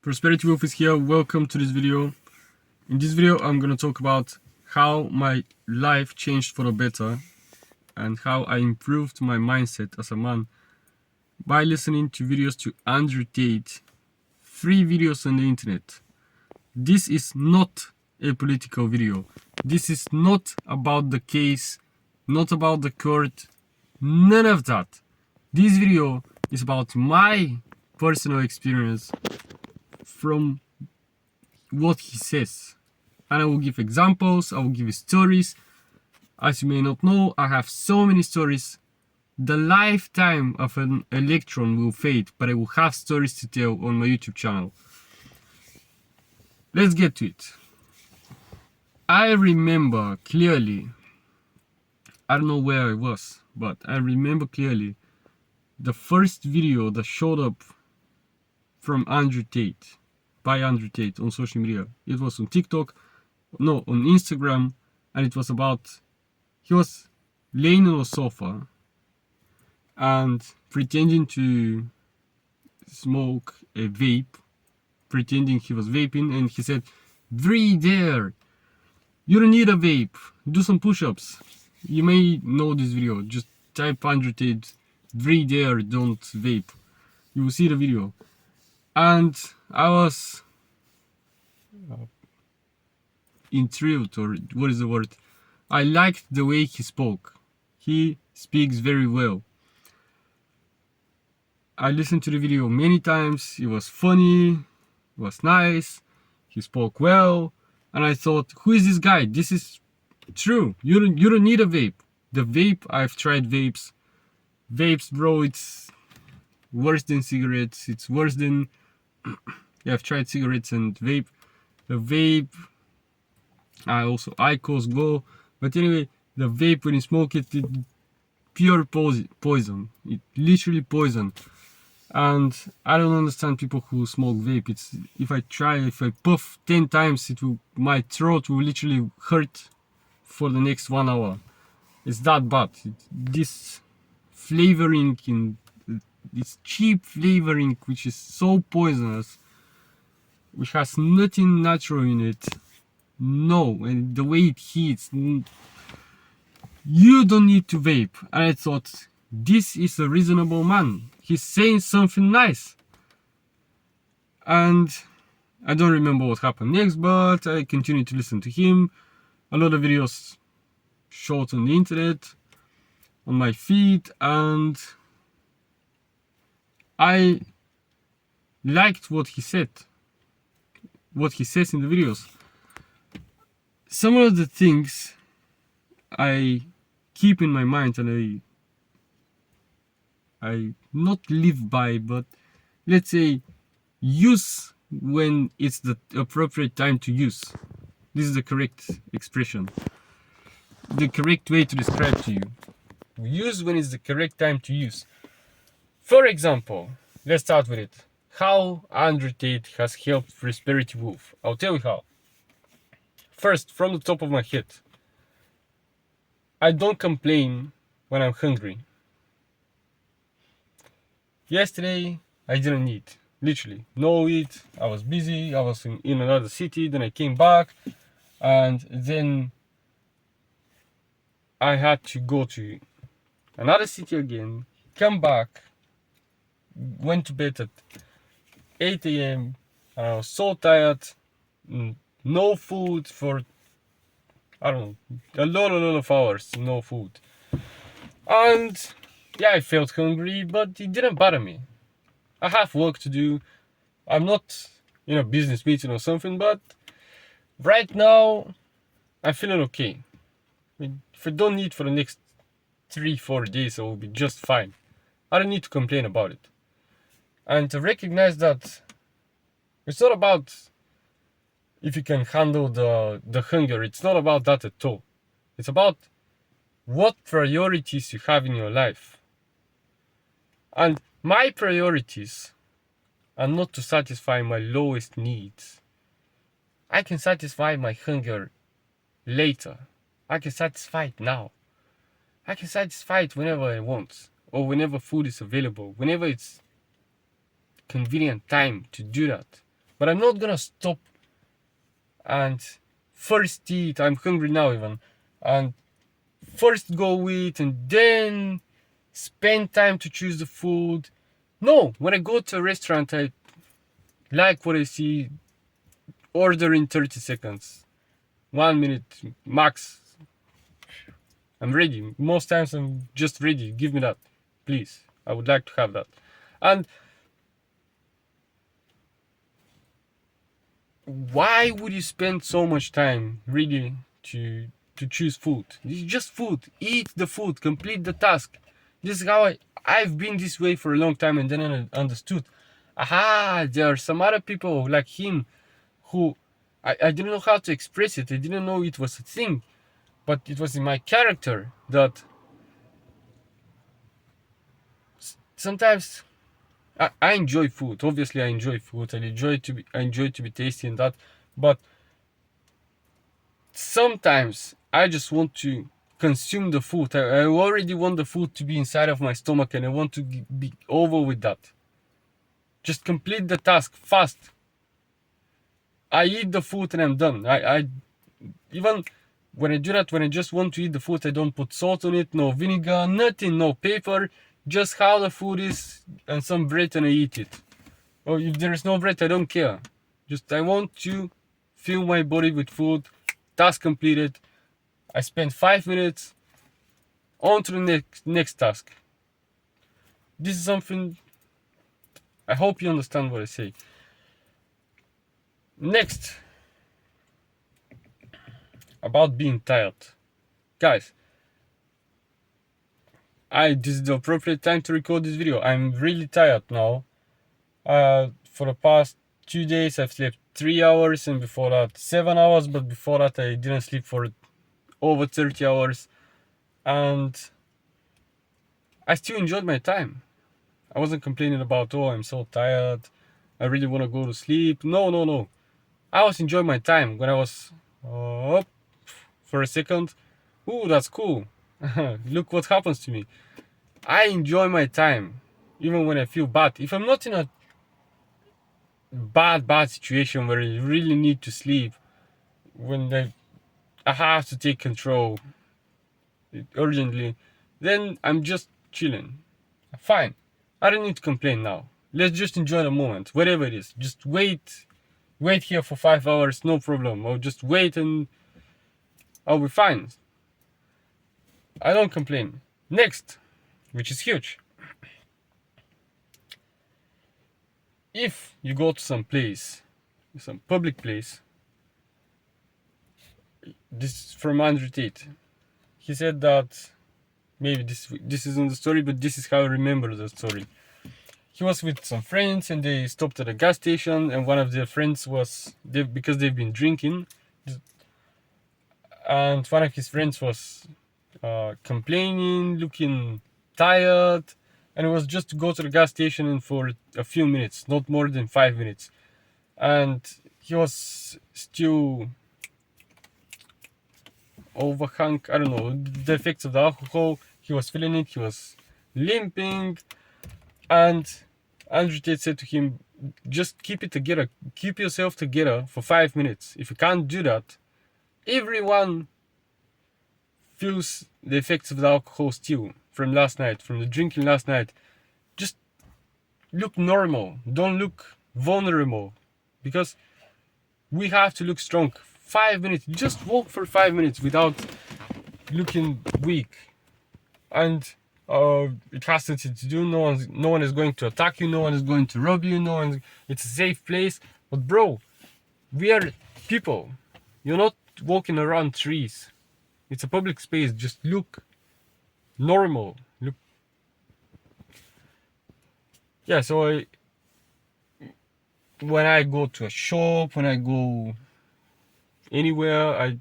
Prosperity Wolf is here. Welcome to this video. In this video, I'm going to talk about how my life changed for the better and how I improved my mindset as a man by listening to videos to Andrew Tate, free videos on the internet. This is not a political video. This is not about the case, not about the court, none of that. This video is about my personal experience from what he says, and I will give examples, I will give you stories. As you may not know, I have so many stories. The lifetime of an electron will fade, but I will have stories to tell on my YouTube channel. Let's get to it. I remember clearly, I don't know where I was, but I remember clearly the first video that showed up from Andrew Tate, by Andrew Tate on social media. It was on TikTok, no, on Instagram, and it was about, he was laying on a sofa and pretending to smoke a vape, pretending he was vaping, and he said, "Breathe there, you don't need a vape, do some push-ups." You may know this video, just type Andrew Tate, "Breathe there, don't vape." You will see the video. And I was intrigued, or what is the word? I liked the way he spoke. He speaks very well. I listened to the video many times. It was funny, it was nice, he spoke well, and I thought, who is this guy? This is true. You don't need a vape. The vape, I've tried vapes. Vapes, bro, it's worse than cigarettes. It's worse than yeah, I've tried cigarettes and vape. The vape, IQOS go, but anyway, the vape, when you smoke it, it's pure poison. It literally poison. And I don't understand people who smoke vape. It's, if I puff 10 times, my throat will literally hurt for the next 1 hour. It's that bad. This flavoring, in this cheap flavoring, which is so poisonous, which has nothing natural in it. No, and the way it heats, you don't need to vape. And I thought, this is a reasonable man. He's saying something nice. And I don't remember what happened next, but I continued to listen to him. A lot of videos showed on the internet, on my feed, and I liked what he said, what he says in the videos. Some of the things I keep in my mind and I not live by, but let's say use when it's the appropriate time to use. This is the correct expression, the correct way to describe to you. Use when it's the correct time to use. For example, let's start with it. How Andrew Tate has helped Prosperity Wolf. I'll tell you how. First, from the top of my head, I don't complain when I'm hungry. Yesterday, I didn't eat. Literally, no eat. I was busy. I was in another city. Then I came back, and then I had to go to another city again. Come back. Went to bed at 8 a.m. and I was so tired. No food for, I don't know, a lot of hours, no food. And yeah, I felt hungry, but it didn't bother me. I have work to do. I'm not in a business meeting or something, but right now I'm feeling okay. I mean, if I don't eat for the next 3-4 days, I will be just fine. I don't need to complain about it. And to recognize that it's not about if you can handle the hunger. It's not about that at all. It's about what priorities you have in your life. And my priorities are not to satisfy my lowest needs. I can satisfy my hunger later. I can satisfy it now. I can satisfy it whenever I want, or whenever food is available, whenever it's convenient time to do that. but I'm not gonna stop and first eat. I'm hungry now even, and first go eat and then spend time to choose the food. No, when I go to a restaurant, I like what I see, order in 30 seconds, 1 minute max. I'm ready. Most times I'm just ready. Give me that, please. I would like to have that. And why would you spend so much time really to choose food? It's just food. Eat the food. Complete the task. This is how I've been this way for a long time, and then I understood. Aha, there are some other people like him who I didn't know how to express it. I didn't know it was a thing, but it was in my character that sometimes I enjoy food. Obviously, I enjoy food. I enjoy to be tasty and that, but sometimes I just want to consume the food. I already want the food to be inside of my stomach, and I want to be over with that. Just complete the task fast. I eat the food and I'm done. I even when I do that, when I just want to eat the food, I don't put salt on it, no vinegar, nothing, no pepper, just how the food is and some bread, and I eat it. Or if there is no bread, I don't care. Just I want to fill my body with food. Task completed. I spend 5 minutes. On to the next task. This is something I hope you understand what I say. Next, about being tired. Guys, this is the appropriate time to record this video. I'm really tired now. For the past 2 days I've slept 3 hours, and before that 7 hours, but before that I didn't sleep for over 30 hours, and I still enjoyed my time. I wasn't complaining about, oh, I'm so tired, I really want to go to sleep. No. I was enjoying my time. When I was up for a second, ooh, that's cool. Look what happens to me. I enjoy my time, even when I feel bad. If I'm not in a bad situation where I really need to sleep, when I have to take control urgently, then I'm just chilling. Fine. I don't need to complain now. Let's just enjoy the moment, whatever it is. Just wait here for 5 hours, no problem. I'll just wait and I'll be fine. I don't complain. Next, which is huge. If you go to some place, some public place, this is from Andrew Tate. He said that, maybe this isn't the story, but this is how I remember the story. He was with some friends and they stopped at a gas station, and one of their friends was, because they've been drinking, and one of his friends was complaining, looking tired, and it was just to go to the gas station and for a few minutes, not more than 5 minutes. And he was still overhung, I don't know, the effects of the alcohol. He was feeling it, he was limping, and Andrew Tate said to him, just keep it together, keep yourself together for 5 minutes. If you can't do that, everyone feels the effects of the alcohol still from last night, from the drinking last night. Just look normal, don't look vulnerable, because we have to look strong. 5 minutes, just walk for 5 minutes without looking weak, and it has nothing to do. No one is going to attack you, no one is going to rob you, it's a safe place. But bro, we are people, you're not walking around trees. It's a public space. Just look normal. Look. Yeah, so when I go to a shop, when I go anywhere,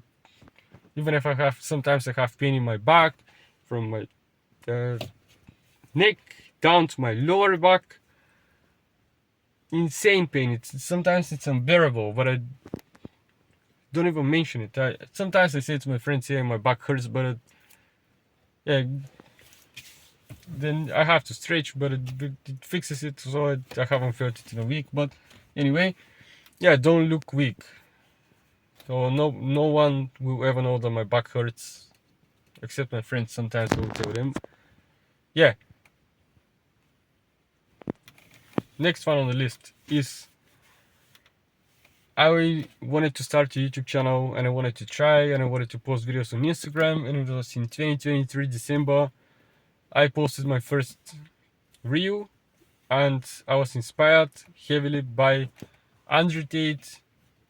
even if sometimes I have pain in my back, from my neck down to my lower back, insane pain. Sometimes it's unbearable, but I don't even mention it. Sometimes I say to my friends, yeah, my back hurts, but yeah, then I have to stretch, but it fixes it, so I haven't felt it in a week. But anyway, yeah, don't look weak. So no one will ever know that my back hurts, except my friends. Sometimes I will tell them. Yeah. Next one on the list is I wanted to start a YouTube channel and I wanted to try and I wanted to post videos on Instagram, and it was in 2023 December. I posted my first reel and I was inspired heavily by Andrew Tate.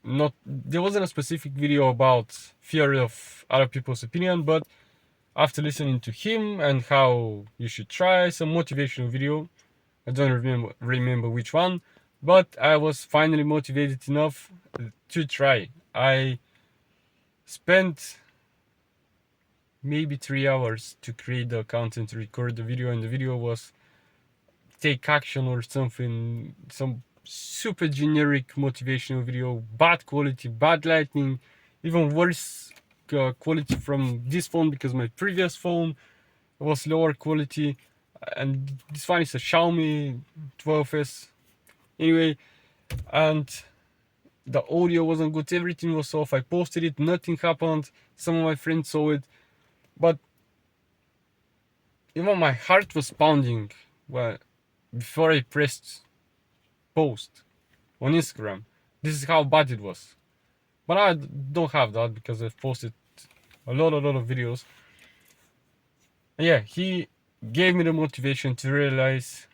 Not there wasn't a specific video about fear of other people's opinion, but after listening to him and how you should try some motivational video, I don't remember which one, but I was finally motivated enough to try. I spent maybe 3 hours to create the account and to record the video, and the video was take action or something, some super generic motivational video, bad quality, bad lighting, even worse quality from this phone because my previous phone was lower quality, and this one is a Xiaomi 12s. Anyway, and the audio wasn't good, everything was off. I posted it, nothing happened. Some of my friends saw it, but even my heart was pounding well before I pressed post on Instagram. This is how bad it was. But I don't have that because I've posted a lot of videos. And yeah, he gave me the motivation to realize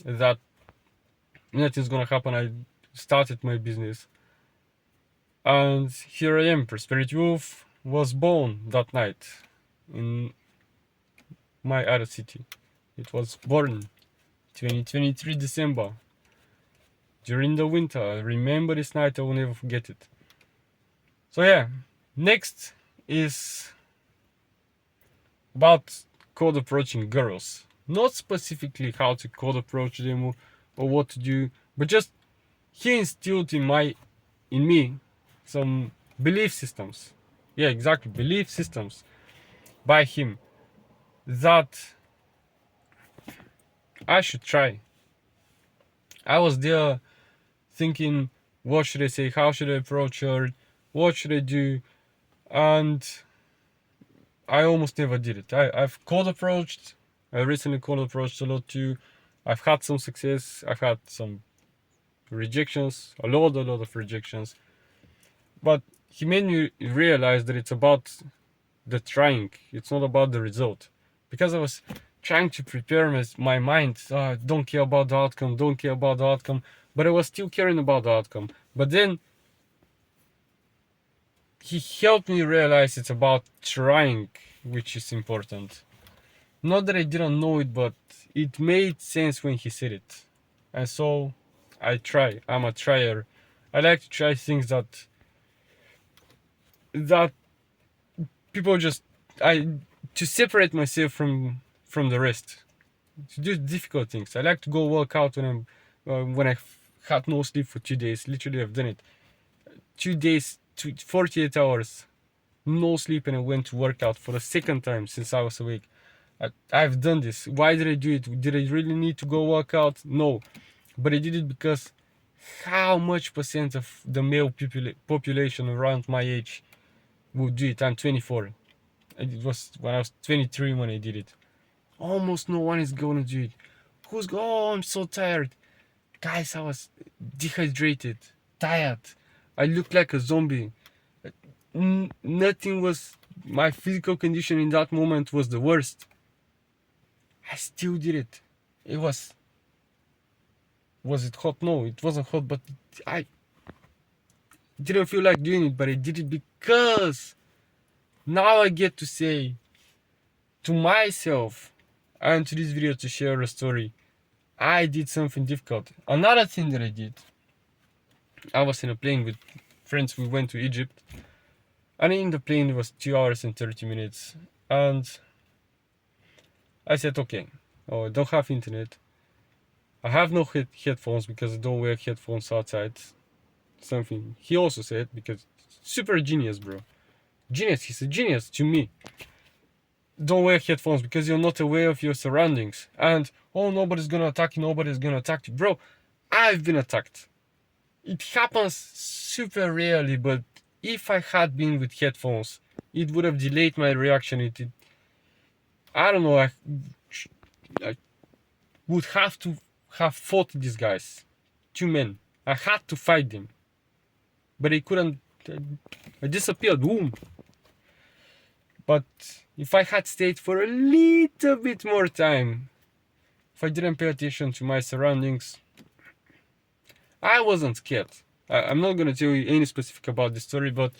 that nothing's gonna happen. I started my business, and here I am. Prosperity Wolf was born that night in my other city. It was born 2023 December during the winter. I remember this night, I will never forget it. So yeah, next is about cold approaching girls. Not specifically how to cold approach them or what to do, but just he instilled in me some belief systems. Yeah, exactly, belief systems by him that I should try. I was there thinking, what should I say? How should I approach her? What should I do? And I almost never did it. I've cold approached. I recently cold approached a lot too. I've had some success. I've had some rejections, a lot of rejections. But he made me realize that it's about the trying. It's not about the result. Because I was trying to prepare my mind. Don't care about the outcome. Don't care about the outcome. But I was still caring about the outcome. But then he helped me realize it's about trying, which is important. Not that I didn't know it, but it made sense when he said it. And so I try. I'm a trier. I like to try things that people just to separate myself from the rest. To do difficult things. I like to go work out when I had no sleep for 2 days. Literally, I've done it. 2 days, 48 hours, no sleep, and I went to work out for the second time since I was awake. I've done this. Why did I do it? Did I really need to go work out? No. But I did it because how much percent of the male population around my age would do it? I'm 24. It was when I was 23 when I did it. Almost no one is gonna do it. Oh, I'm so tired. Guys, I was dehydrated, tired. I looked like a zombie. Nothing was, my physical condition in that moment was the worst. I still did it. It was it hot? No, it wasn't hot, but I didn't feel like doing it, but I did it because now I get to say to myself and to this video to share a story. I did something difficult. Another thing that I did, I was in a plane with friends. We went to Egypt, and in the plane it was 2 hours and 30 minutes, and I said, okay, I don't have internet. I have no headphones because I don't wear headphones outside. Something he also said, because super genius, bro. Genius, he's a genius to me. Don't wear headphones because you're not aware of your surroundings. And, oh, nobody's gonna attack you, nobody's gonna attack you. Bro, I've been attacked. it happens super rarely, but if I had been with headphones, it would have delayed my reaction. I don't know, I would have to have fought these guys. 2 men. I had to fight them. But I couldn't. I disappeared. Boom. But if I had stayed for a little bit more time, if I didn't pay attention to my surroundings, I wasn't scared. I'm not gonna tell you any specific about the story, but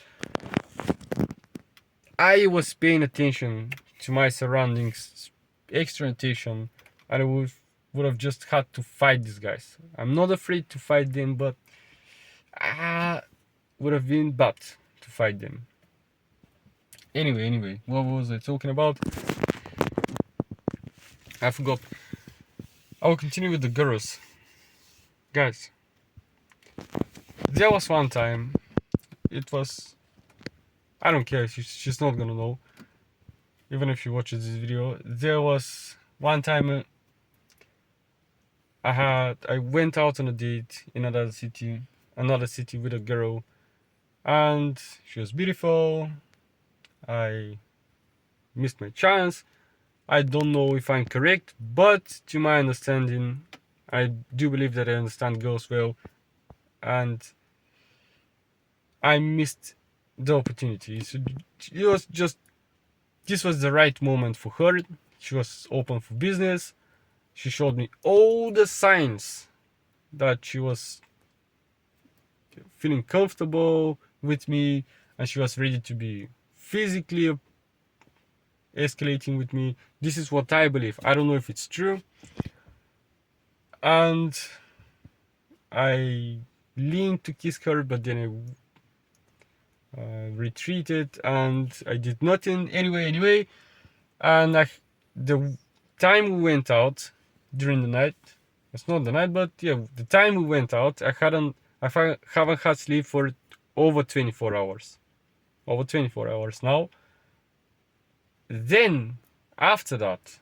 I was paying attention to my surroundings, extra attention, and I would have just had to fight these guys. I'm not afraid to fight them, but I would have been bad to fight them. Anyway, what was I talking about? I forgot. I will continue with the girls. Guys, there was one time, it was, I don't care, she's not gonna know, even if she watches this video. There was one time I went out on a date in another city with a girl, and she was beautiful. I missed my chance. I don't know if I'm correct, but to my understanding, I do believe that I understand girls well, and I missed the opportunity. So this was the right moment for her. She was open for business. She showed me all the signs that she was feeling comfortable with me, and she was ready to be physically escalating with me. This is what I believe. I don't know if it's true. And I leaned to kiss her, but then I retreated and I did nothing. Anyway, and the time we went out during the night, it's not the night, but yeah, the time we went out, I haven't had sleep for over 24 hours. Over 24 hours now. Then, after that,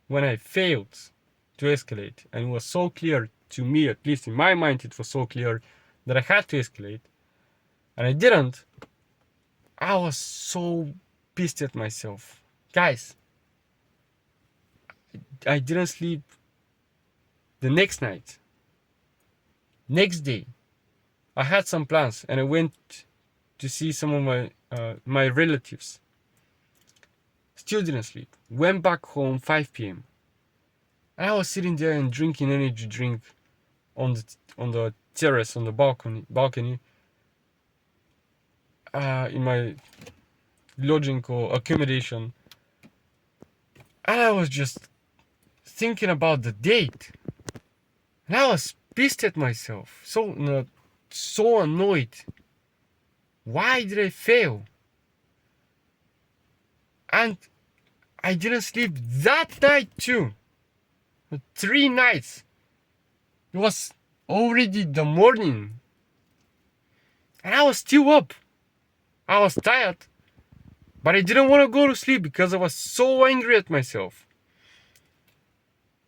when I failed to escalate, and it was so clear to me, at least in my mind, it was so clear that I had to escalate, and I didn't, I was so pissed at myself. Guys, I didn't sleep the next night. Next day, I had some plans, and I went to see some of my relatives. Still didn't sleep. Went back home 5 p.m. And I was sitting there and drinking energy drink on the terrace, on the balcony, in my lodging or accommodation. And I was just thinking about the date. And I was pissed at myself. So annoyed. Why did I fail? And I didn't sleep that night too. 3 nights. It was already the morning. And I was still up. I was tired. But I didn't want to go to sleep because I was so angry at myself.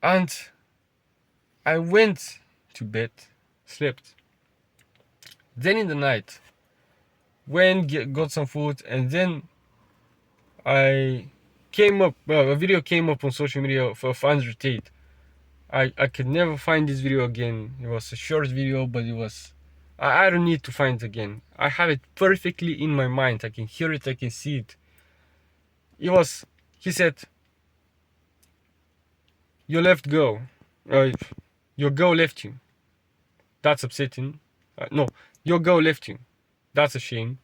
And I went to bed, slept. Then in the night, got some food, and then a video came up on social media of Andrew Tate. I could never find this video again. It was a short video, but it was, I don't need to find it again. I have it perfectly in my mind. I can hear it, I can see it. He said, your girl left you. That's upsetting. No, your girl left you. That's a shame.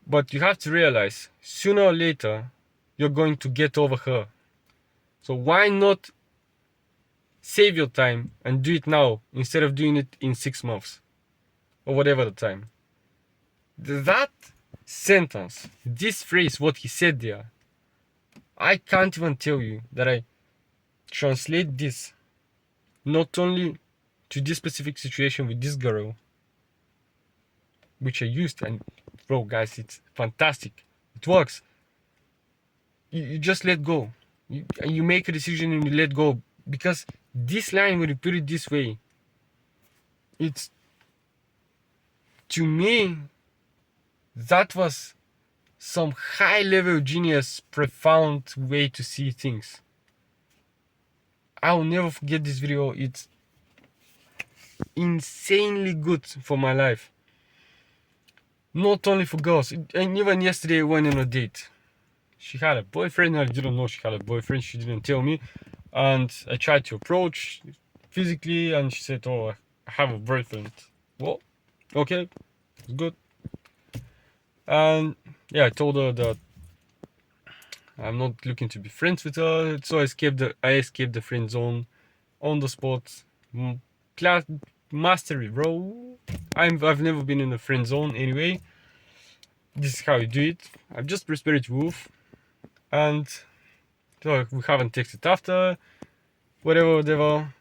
But you have to realize, sooner or later, you're going to get over her. So why not save your time and do it now instead of doing it in 6 months or whatever the time? That sentence, this phrase, what he said there, I can't even tell you that I translate this not only to this specific situation with this girl, which I used, and bro, guys, it's fantastic. It works. You just let go. You make a decision and you let go. Because this line, when you put it this way, it's to me, that was some high level genius, profound way to see things. I will never forget this video. It's insanely good for my life. Not only for girls. And even yesterday I went on a date. She had a boyfriend. I didn't know she had a boyfriend. She didn't tell me. And I tried to approach physically, and she said, "Oh, I have a boyfriend." Well, okay, it's good. And yeah, I told her that I'm not looking to be friends with her. So I escaped the friend zone on the spot. Class mastery, bro. I've never been in a friend zone anyway. This is how you do it. I've just prosperity wolf, and so we haven't texted after, whatever.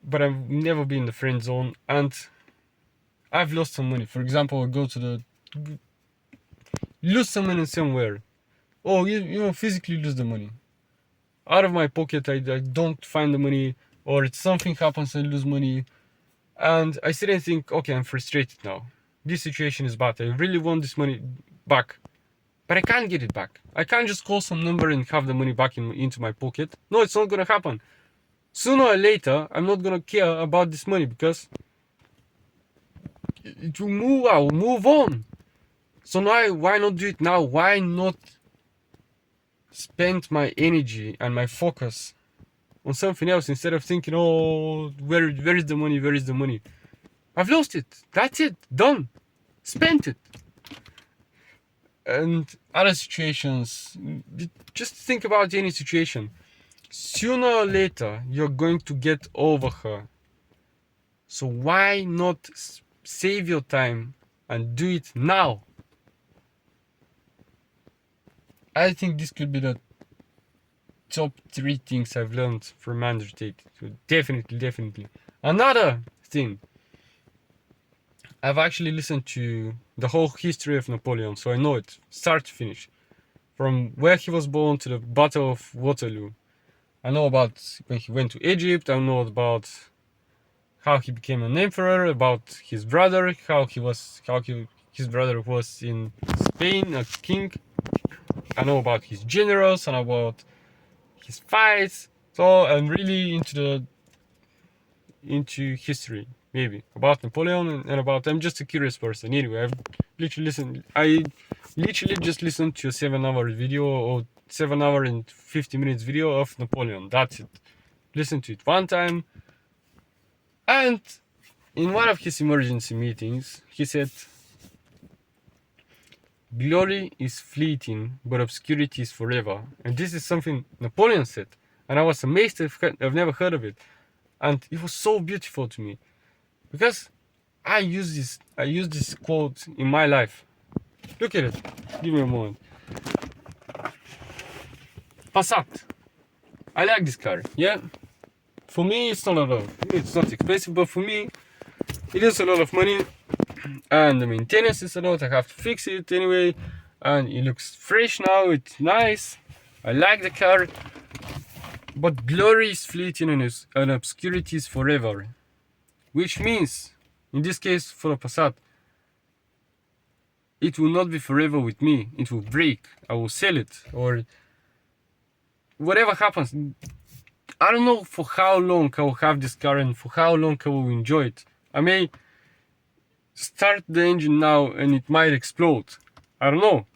But I've never been in the friend zone, and I've lost some money. For example, I go to the lose some money somewhere. Oh, you physically lose the money out of my pocket. I don't find the money, or it's something happens and I lose money, and I sit and think, okay, I'm frustrated now. This situation is bad. I really want this money back, but I can't get it back. I can't just call some number and have the money back into my pocket. No, it's not gonna happen. Sooner or later, I'm not gonna care about this money because it will move. I will move on. So now, why not do it now? Why not spend my energy and my focus on something else instead of thinking, oh, where is the money? Where is the money? I've lost it. That's it. Done. Spent it. And other situations, just think about any situation. Sooner or later, you're going to get over her. So why not save your time and do it now? I think this could be the top 3 things I've learned from Andrew Tate. So definitely. Another thing, I've actually listened to the whole history of Napoleon, so I know it start to finish. From where he was born to the Battle of Waterloo. I know about when he went to Egypt. I know about how he became an emperor, about his brother, his brother was in Spain, a king. I know about his generals and about his fights. So I'm really into history, maybe about Napoleon and about. I'm just a curious person. Anyway, I literally just listened to a 7-hour video or 7 hour and 50 minutes video of Napoleon. That's it. Listen to it one time. And in one of his emergency meetings, he said, "Glory is fleeting, but obscurity is forever." And this is something Napoleon said. And I was amazed. I've never heard of it. And it was so beautiful to me. Because I use this quote in my life. Look at it. Give me a moment. Passat. I like this car. Yeah. For me, it's not expensive, but for me, it is a lot of money. And the maintenance is a lot. I have to fix it anyway. And it looks fresh now. It's nice. I like the car. But glory is fleeting and obscurity is forever. Which means, in this case for a Passat, it will not be forever with me. It will break. I will sell it. Or whatever happens. I don't know for how long I will have this car and for how long I will enjoy it. I may start the engine now and it might explode. I don't know.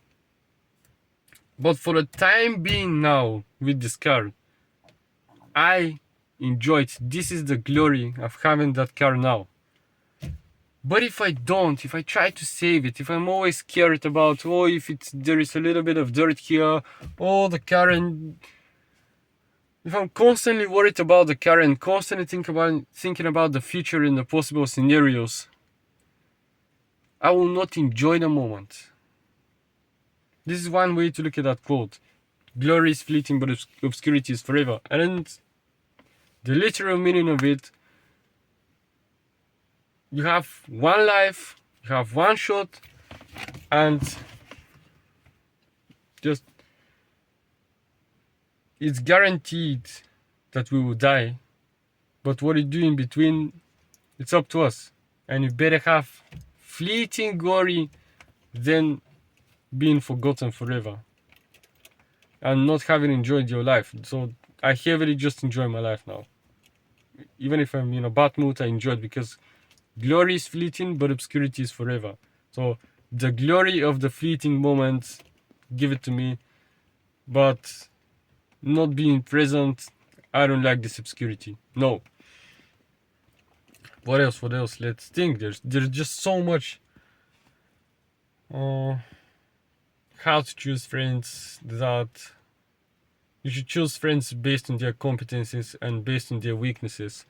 But for the time being now with this car, I enjoy it. This is the glory of having that car now. But if I try to save it, if I'm always scared about, if there is a little bit of dirt here, the car, and if I'm constantly worried about the car and constantly thinking about the future and the possible scenarios, I will not enjoy the moment. This is one way to look at that quote. Glory is fleeting, but obscurity is forever. And the literal meaning of it, you have one life, you have one shot, and just it's guaranteed that we will die. But what you do in between, it's up to us. And you better have fleeting glory than being forgotten forever and not having enjoyed your life. So I heavily just enjoy my life now. Even if I'm in a bad mood, I enjoy it because glory is fleeting, but obscurity is forever. So the glory of the fleeting moments, give it to me, but not being present, I don't like this obscurity. No. What else? What else? Let's think. There's just so much. How to choose friends that you should choose friends based on their competencies and based on their weaknesses.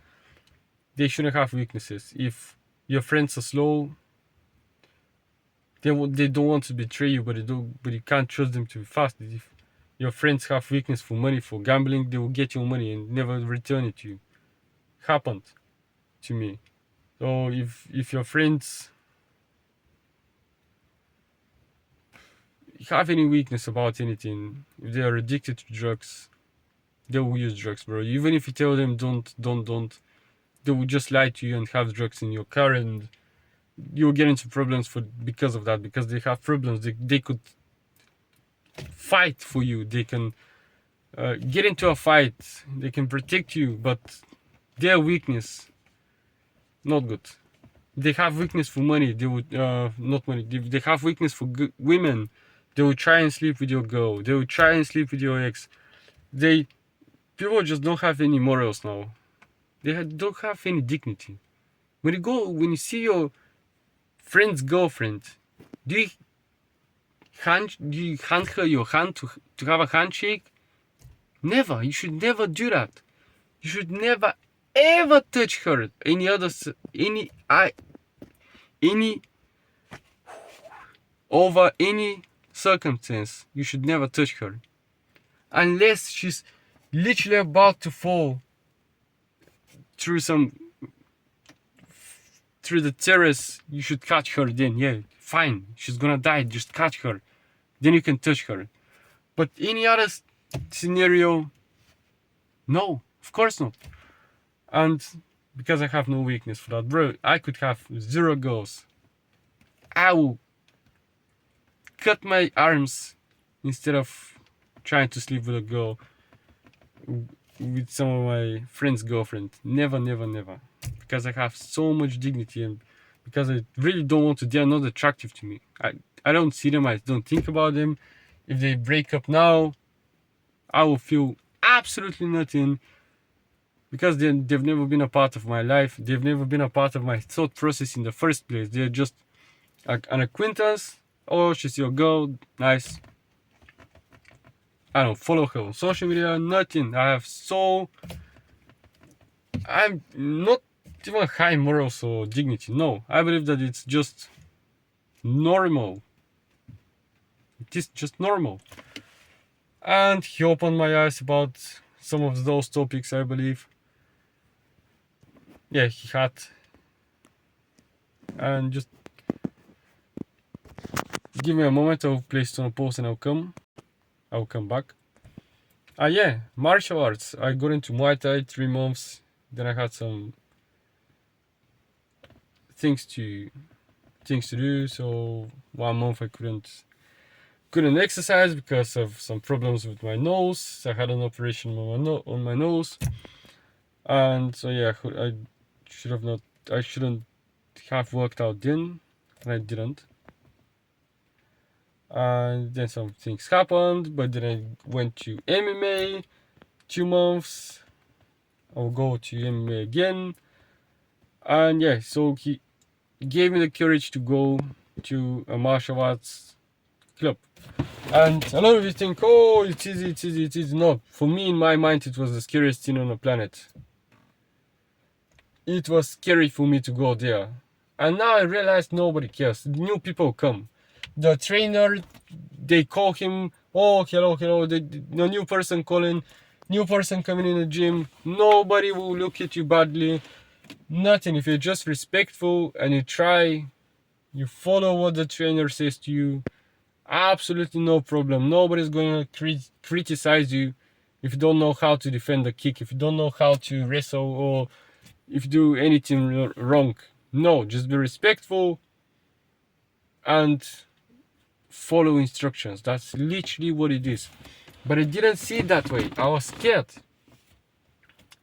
They shouldn't have weaknesses. If your friends are slow, they don't want to betray you, but you can't trust them to be fast. If your friends have weakness for money, for gambling, they will get your money and never return it to you. Happened to me. So if your friends have any weakness about anything, if they are addicted to drugs, they will use drugs, bro. Even if you tell them don't, they will just lie to you and have drugs in your car, and you'll get into problems because of that, because they have problems. They could fight for you, they can get into a fight, they can protect you, but their weakness, not good. They have weakness for money, they would not money, they have weakness for women, they will try and sleep with your girl, they will try and sleep with your ex. People just don't have any morals now. They don't have any dignity. When you see your friend's girlfriend, do you hand her your hand to have a handshake? Never. You should never do that. You should never ever touch her. Over any circumstance, you should never touch her, unless she's literally about to fall through the terrace. You should catch her. Then yeah, fine, she's gonna die, just catch her, then you can touch her. But any other scenario, no, of course not. And because I have no weakness for that, bro, I could have 0 girls, I will cut my arms instead of trying to sleep with a girl, with some of my friends' girlfriend. Never, never, never. Because I have so much dignity, and because I really don't want to. They are not attractive to me. I don't see them, I don't think about them. If they break up now, I will feel absolutely nothing, because they've never been a part of my life. They've never been a part of my thought process in the first place. They're just an acquaintance. Oh, she's your girl, nice. I don't follow her on social media, nothing. I'm not even high morals or dignity. No, I believe that it's just normal. It is just normal. And he opened my eyes about some of those topics, I believe. Yeah, he had. And just give me a moment, I'll place it on a pause and I'll come back. Yeah, martial arts. I got into Muay Thai 3 months. Then I had some things to do. So 1 month I couldn't exercise because of some problems with my nose. I had an operation on my nose, and so yeah, I shouldn't have worked out then, and I didn't. And then some things happened, but then I went to MMA 2 months. I'll go to MMA again, and yeah, so he gave me the courage to go to a martial arts club. And a lot of you think, oh, it's easy. No, for me, in my mind, it was the scariest thing on the planet. It was scary for me to go there. And now I realize nobody cares. New people come. The trainer, they call him, oh, hello, the new person calling, new person coming in the gym. Nobody will look at you badly. Nothing. If you're just respectful and you follow what the trainer says to you, absolutely no problem. Nobody's going to criticize you if you don't know how to defend a kick, if you don't know how to wrestle, or if you do anything wrong. No, just be respectful and follow instructions. That's literally what it is. But I didn't see it that way. I was scared.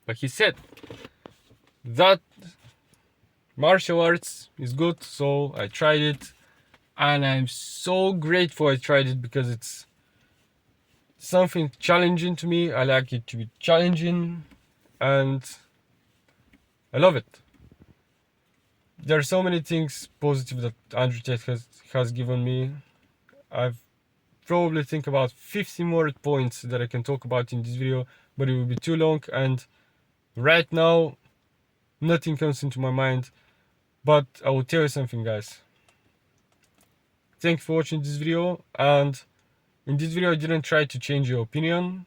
But he said that martial arts is good, so I tried it, and I'm so grateful I tried it because it's something challenging to me. I like it to be challenging, and I love it. There are so many things positive that Andrew Tate has given me. I've probably think about 50 more points that I can talk about in this video, but it will be too long, and right now nothing comes into my mind. But I will tell you something, guys. Thank you for watching this video, and in this video I didn't try to change your opinion.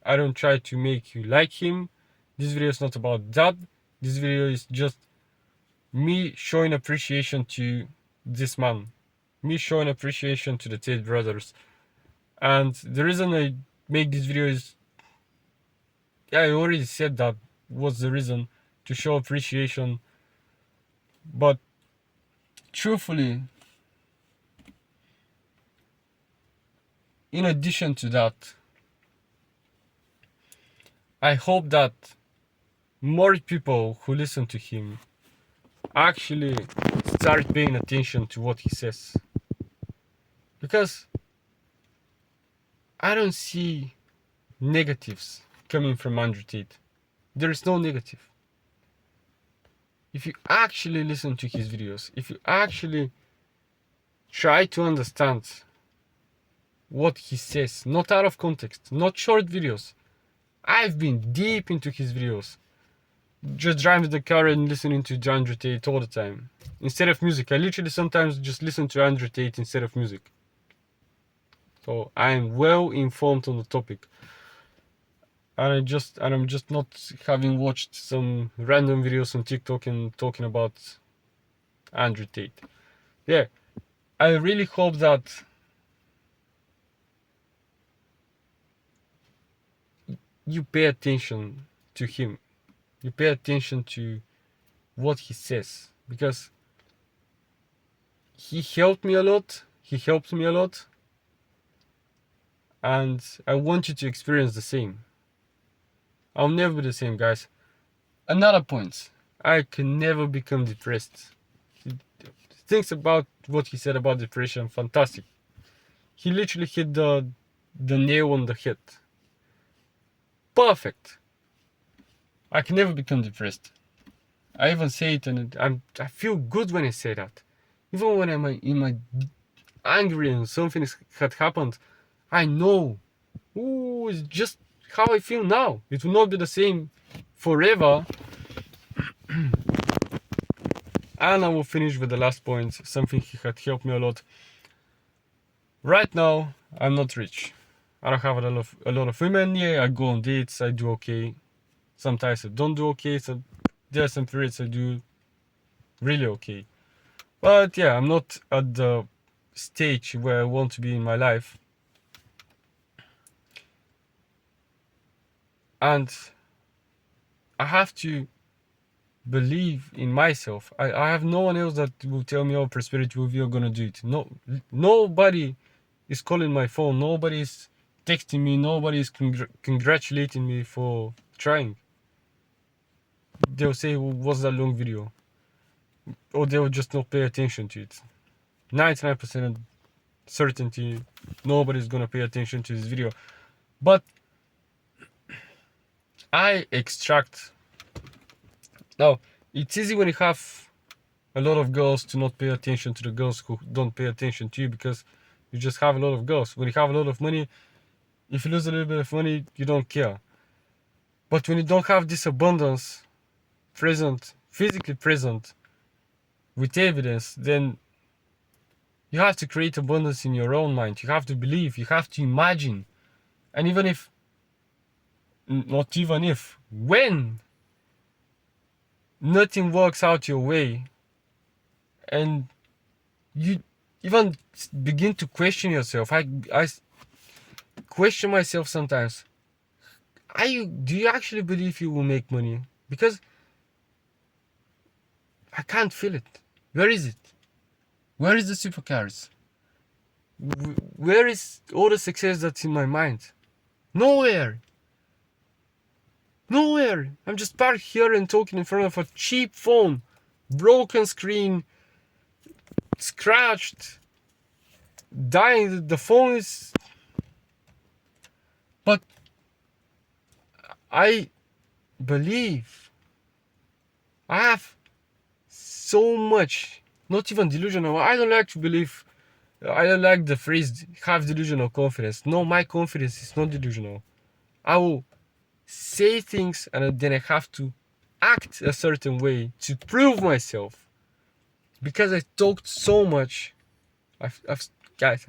I don't try to make you like him. This video is not about that. This video is just me showing appreciation to this man, me showing appreciation to the Tate brothers. And the reason I make this video is, yeah, I already said that was the reason, to show appreciation. But truthfully, in addition to that, I hope that more people who listen to him actually start paying attention to what he says. Because I don't see negatives coming from Andrew Tate. There is no negative. If you actually listen to his videos, if you actually try to understand what he says, not out of context, not short videos. I've been deep into his videos. Just driving the car and listening to Andrew Tate all the time. Instead of music, I literally sometimes just listen to Andrew Tate instead of music. So I'm well informed on the topic. And I'm just not having watched some random videos on TikTok and talking about Andrew Tate. Yeah, I really hope that you pay attention to him. You pay attention to what he says, because he helped me a lot. He helped me a lot. And I want you to experience the same. I'll never be the same, guys. Another point. I can never become depressed. Things about what he said about depression, fantastic. He literally hit the nail on the head. Perfect. I can never become depressed. I even say it, and I feel good when I say that. Even when I'm in my angry and something had happened, I know, ooh, it's just how I feel now. It will not be the same forever. And I will finish with the last point, something he had helped me a lot. Right now, I'm not rich. I don't have a lot of women. Yeah, I go on dates, I do okay. Sometimes I don't do okay, so there are some periods I do really okay. But yeah, I'm not at the stage where I want to be in my life. And I have to believe in myself. I have no one else that will tell me, oh, prosperity will, you're gonna do it. No, nobody is calling my phone. Nobody is texting me. Nobody is congratulating me for trying. They'll say, well, what's that long video? Or they'll just not pay attention to it. 99% certainty nobody's gonna pay attention to this video. But I extract. Now, it's easy when you have a lot of girls to not pay attention to the girls who don't pay attention to you, because you just have a lot of girls. When you have a lot of money, if you lose a little bit of money, you don't care. But when you don't have this abundance present, physically present, with evidence, then you have to create abundance in your own mind. You have to believe, you have to imagine. And even if, not even if, when nothing works out your way, and you even begin to question yourself. I question myself sometimes. Do you actually believe you will make money? Because I can't feel it. Where is it? Where is the supercars? Where is all the success that's in my mind? Nowhere. Nowhere. I'm just parked here and talking in front of a cheap phone. Broken screen. Scratched. Dying. The phone is... But I believe I have so much, not even delusional. I don't like to believe, I don't like the phrase have delusional confidence. No, my confidence is not delusional. I will say things and then I have to act a certain way to prove myself. Because I talked so much. Guys,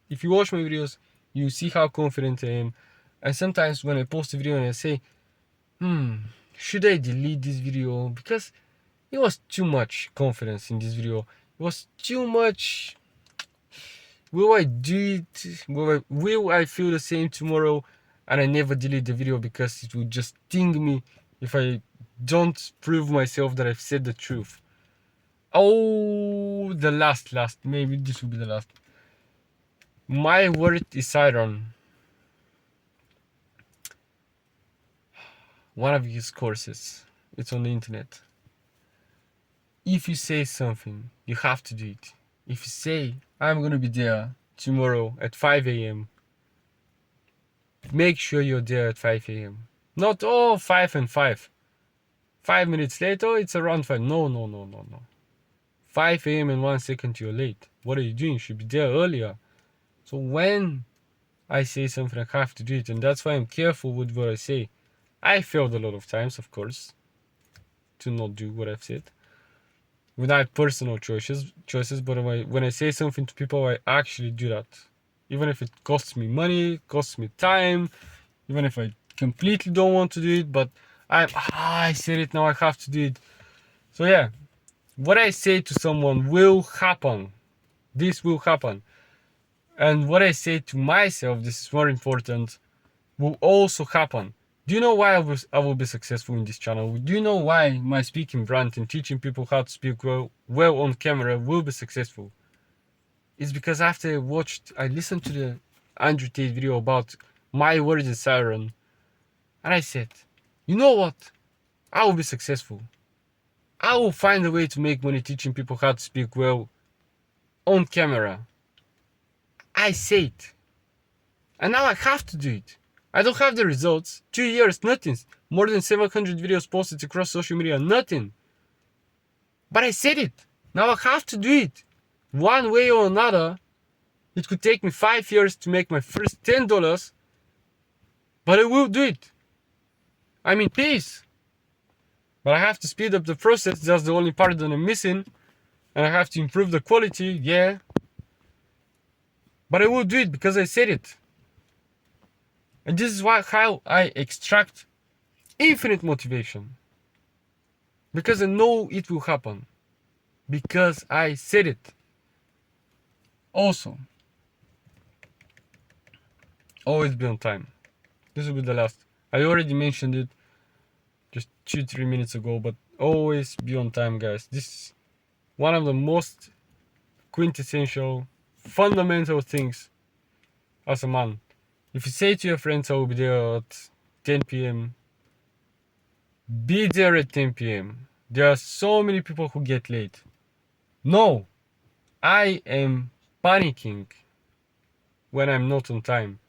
if you watch my videos, you see how confident I am. And sometimes when I post a video and I say, should I delete this video? Because it was too much confidence in this video. It was too much. Will I do it? Will I feel the same tomorrow? And I never delete the video because it would just sting me if I don't prove myself that I've said the truth. Oh, the last, maybe this will be the last. My word is iron. One of his courses. It's on the internet. If you say something, you have to do it. If you say, I'm gonna be there tomorrow at 5 a.m., make sure you're there at 5 a.m. Not 5 and 5. 5 minutes later, it's around 5. No. 5 a.m. and 1 second you're late. What are you doing? You should be there earlier. So when I say something, I have to do it. And that's why I'm careful with what I say. I failed a lot of times, of course, to not do what I've said. Without personal choices, but when I say something to people, I actually do that. Even if it costs me money, costs me time, even if I completely don't want to do it, but I said it, now I have to do it. So yeah, what I say to someone will happen. This will happen. And what I say to myself, this is more important, will also happen. Do you know why I will be successful in this channel? Do you know why my speaking brand and teaching people how to speak well on camera will be successful? It's because after I listened to the Andrew Tate video about my words in siren, and I said, you know what? I will be successful. I will find a way to make money teaching people how to speak well on camera. I say it. And now I have to do it. I don't have the results. 2 years, nothing. More than 700 videos posted across social media, nothing. But I said it. Now I have to do it. One way or another. It could take me 5 years to make my first $10. But I will do it. I'm in peace. But I have to speed up the process. That's the only part that I'm missing. And I have to improve the quality, yeah. But I will do it because I said it. And this is how I extract infinite motivation. Because I know it will happen. Because I said it. Also, always be on time. This will be the last. I already mentioned it just 2-3 minutes ago, but always be on time, guys. This is one of the most quintessential, fundamental things as a man. If you say to your friends, I will be there at 10 p.m., be there at 10 p.m. There are so many people who get late. No, I am panicking when I'm not on time.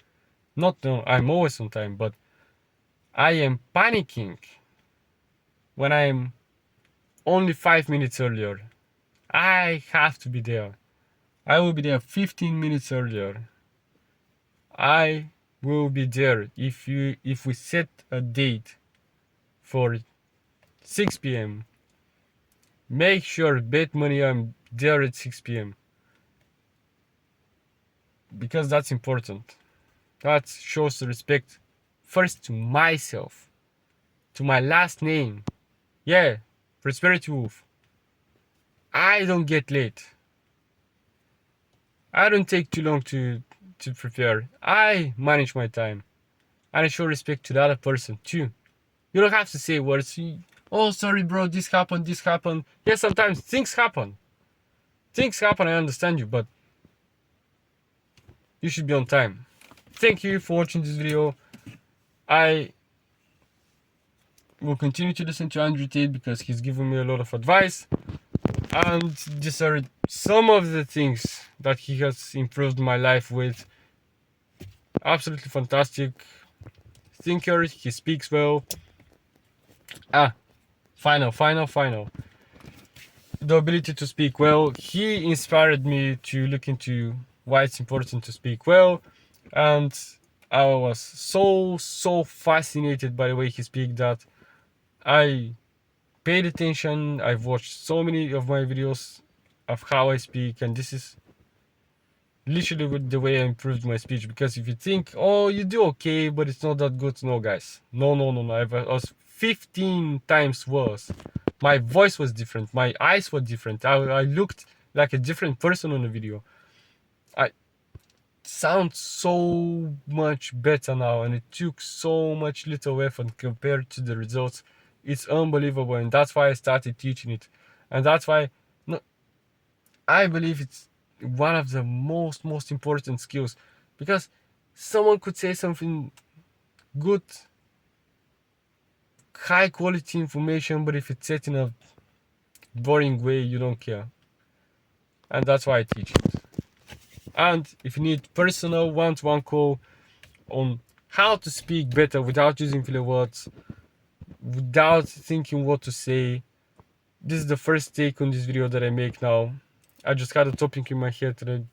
I'm always on time, but I am panicking when I'm only 5 minutes earlier. I have to be there. I will be there 15 minutes earlier. I will be there. If we set a date for 6 p.m., make sure, bet money I'm there at 6 p.m. because that's important. That shows respect first to myself, to my last name. Yeah, Prosperity Wolf. I don't get late. I don't take too long to prepare. I manage my time. And I show respect to the other person too. You don't have to say words. oh sorry bro, this happened, this happened. Yeah, sometimes things happen. Things happen, I understand you, but you should be on time. Thank you for watching this video. I will continue to listen to Andrew Tate because he's given me a lot of advice. And these are some of the things that he has improved my life with. Absolutely fantastic thinker. He speaks well. Final. The ability to speak well. He inspired me to look into why it's important to speak well. And I was so fascinated by the way he speaks that I paid attention. I've watched so many of my videos of how I speak, and this is literally with the way I improved my speech. Because if you think, oh, you do okay, but it's not that good, no guys, no, I was 15 times worse. My voice was different, my eyes were different, I looked like a different person on the video. I sound so much better now, and it took so much little effort compared to the results. It's unbelievable, and that's why I started teaching it. And that's why, no, I believe it's one of the most important skills, because someone could say something good, high quality information, but if it's said in a boring way, you don't care. And that's why I teach it. And if you need personal one-to-one call on how to speak better without using filler words, without thinking what to say, this is the first take on this video that I make now. I just had a topic in my head and I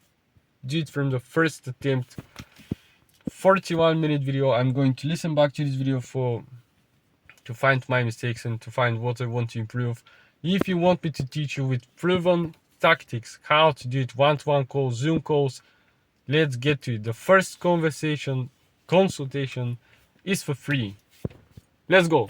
did it from the first attempt. 41-minute video. I'm going to listen back to this video to find my mistakes and to find what I want to improve. If you want me to teach you with proven tactics how to do it, one-to-one calls, Zoom calls, let's get to it. The first consultation is for free. Let's go.